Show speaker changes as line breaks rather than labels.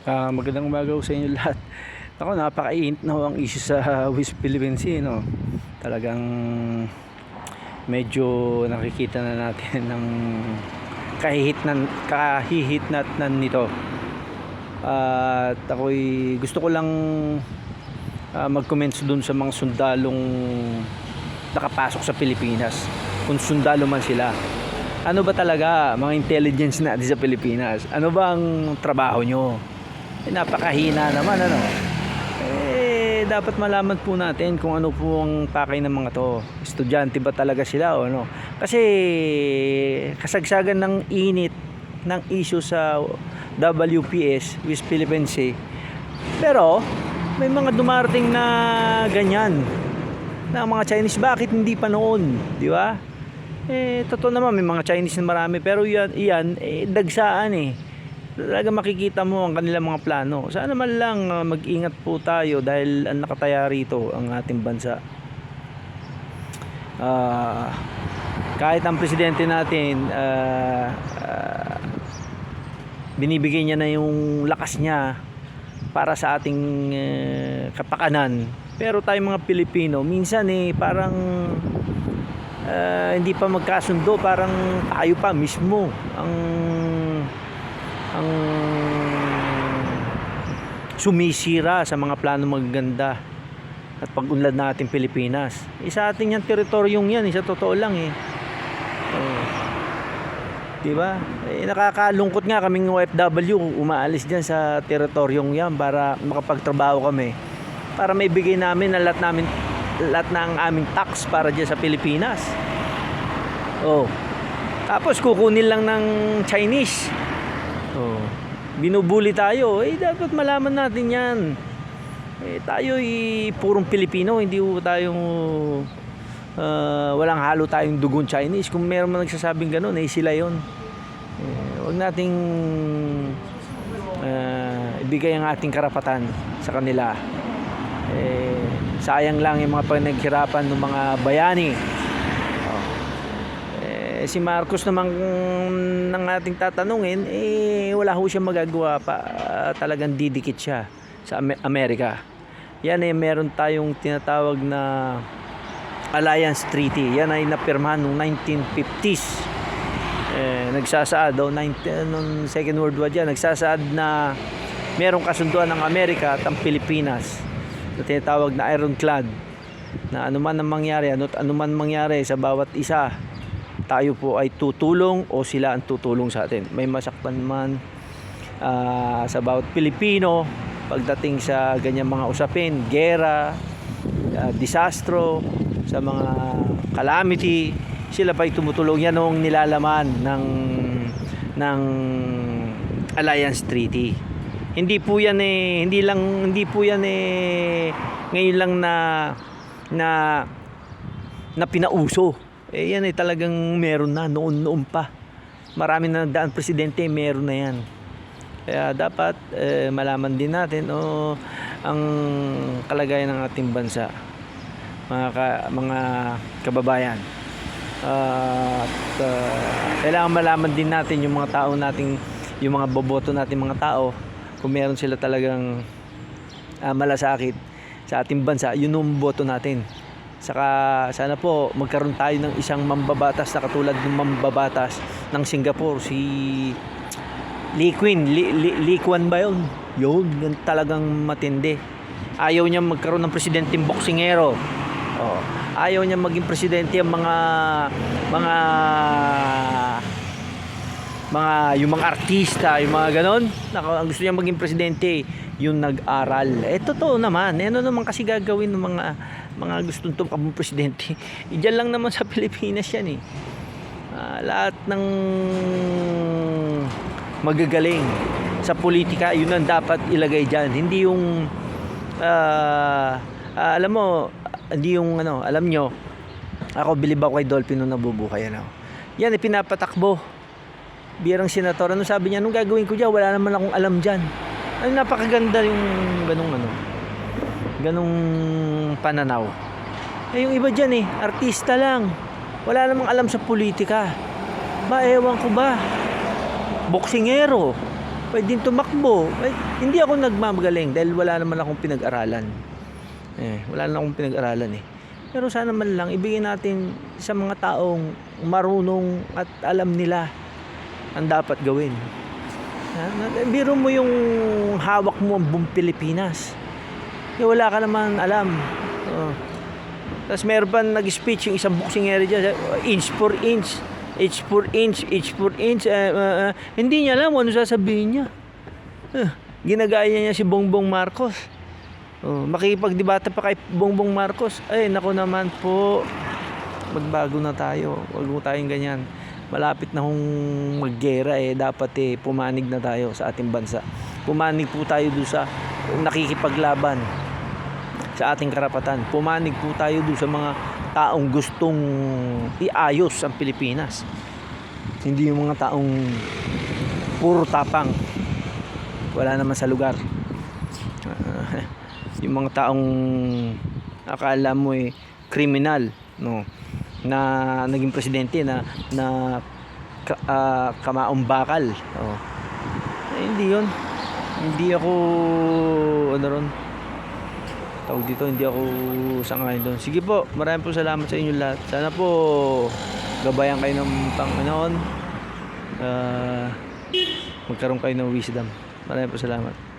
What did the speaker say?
Magandang umaga sa inyo lahat. Ako, napakainit na ho ang issue sa West Philippine Sea, no? Talagang medyo nakikita na natin ng kahihitnatnan nito. At ako'y gusto ko lang mag-comments dun sa mga sundalong nakapasok sa Pilipinas. Kung sundalo man sila. Ano ba talaga mga intelligence natin sa Pilipinas? Ano ba ang trabaho nyo? Napakahina naman, ano? Dapat malaman po natin kung ano po ang pakay ng mga to. Estudyante ba talaga sila o ano? Kasi kasagsagan ng init ng issue sa WPS, West Philippine Sea. Pero may mga dumarating na ganyan na mga Chinese. Bakit hindi pa noon? Di ba? Totoo naman may mga Chinese na marami, pero yan dagsaan eh. Talaga makikita mo ang kanilang mga plano. Sana man lang mag-ingat po tayo dahil ang nakataya rito ang ating bansa. Kahit ang presidente natin binibigay niya na yung lakas niya para sa ating kapakanan, pero tayong mga Pilipino minsan parang hindi pa magkasundo. Parang tayo pa mismo ang sumisira sa mga plano magaganda at pag-unlad natin Pilipinas. Sa ating yung teritoryong yan, sa totoo lang di ba? Nakakalungkot nga kaming OFW umaalis diyan sa teritoryong yan para makapagtrabaho kami, para maibigay namin ang lahat ng aming tax para diyan sa Pilipinas. Tapos kukunin lang ng Chinese. Binubuli tayo. Dapat malaman natin yan. Tayo purong Pilipino, hindi tayong walang halo tayong dugon Chinese. Kung meron man nagsasabing gano'n, sila yon. Huwag nating ibigay ang ating karapatan sa kanila. Sayang lang yung mga panaghirapan ng mga bayani. Si Marcos naman ng ating tatanungin, wala ho siya magagawa pa. Talagang didikit siya sa Amerika. Yan meron tayong tinatawag na Alliance Treaty. Yan ay napirmahan noong 1950s. Nagsasaad noong Second World War yan, nagsasaad na merong kasunduan ng Amerika at ang Pilipinas na tinatawag na ironclad, na anuman ang mangyari, anuman mangyari sa bawat isa, tayo po ay tutulong o sila ang tutulong sa atin. May masaktan man sa bawat Pilipino pagdating sa ganyang mga usapin, gera, disastro, sa mga calamity, sila pa ay tumutulong. Yan ang nilalaman ng Alliance Treaty. Hindi po yan ngayon lang na pinauso. Yan talagang meron na noon pa. Marami na nagdaan presidente, meron na yan. Kaya dapat malaman din natin ang kalagayan ng ating bansa, mga kababayan. Kailangan malaman din natin yung mga tao nating, yung mga boboto natin mga tao, kung meron sila talagang malasakit sa ating bansa, yun yung boto natin. Saka sana po magkaroon tayo ng isang mambabatas na katulad ng mambabatas ng Singapore, si Lee Kuan ba yun? Yun talagang matindi. Ayaw niya magkaroon ng presidenteng boksingero. Ayaw niya maging presidente ang yung mga artista, yung mga ganon. Ang gusto niya maging presidente yung nag-aral. Totoo naman. Ano naman kasi gagawin ng mga gustong tumakbong presidente? Diyan lang naman sa Pilipinas yan lahat ng magagaling sa politika, yun ang dapat ilagay dyan. Hindi yung alam mo, hindi yung alam nyo, ako bilib ako kay Dolphy nung nabubuhay. Yan pinapatakbo bilang senator. Ano sabi niya? Anong gagawin ko dyan? Wala naman akong alam dyan. Napakaganda yung ganong pananaw. Yung iba dyan artista lang, wala namang alam sa politika. Ewan ko ba, boksingero, pwedeng tumakbo. Hindi ako nagmamagaling dahil wala naman akong pinag-aralan. Wala naman akong pinag-aralan eh. Pero sana man lang ibigay natin sa mga taong marunong at alam nila ang dapat gawin. Biro mo yung hawak mo ang buong Pilipinas. Wala ka naman alam. Tapos meron pa nag-speech yung isang boksingero dyan, inch for inch, inch for inch, inch for inch. Hindi niya alam ano sasabihin niya. Ginagaya niya si Bongbong Marcos. Makikipagdebate pa kay Bongbong Marcos. Ay, nako naman po. Magbago na tayo. Huwag mo tayong ganyan. Malapit na hong maggera dapat pumanig na tayo sa ating bansa. Pumanig po tayo doon sa nakikipaglaban sa ating karapatan. Pumanig po tayo doon sa mga taong gustong iayos ang Pilipinas. Hindi yung mga taong puro tapang. Wala naman sa lugar. Yung mga taong akala mo kriminal, no, na naging presidente na kamaong bakal. Hindi yun. Hindi ako tawag dito, hindi ako sangayon doon. Sige po, maraming po salamat sa inyo lahat. Sana po gabayan kayo ng Panginoon, magkaroon kayo ng wisdom. Maraming po salamat.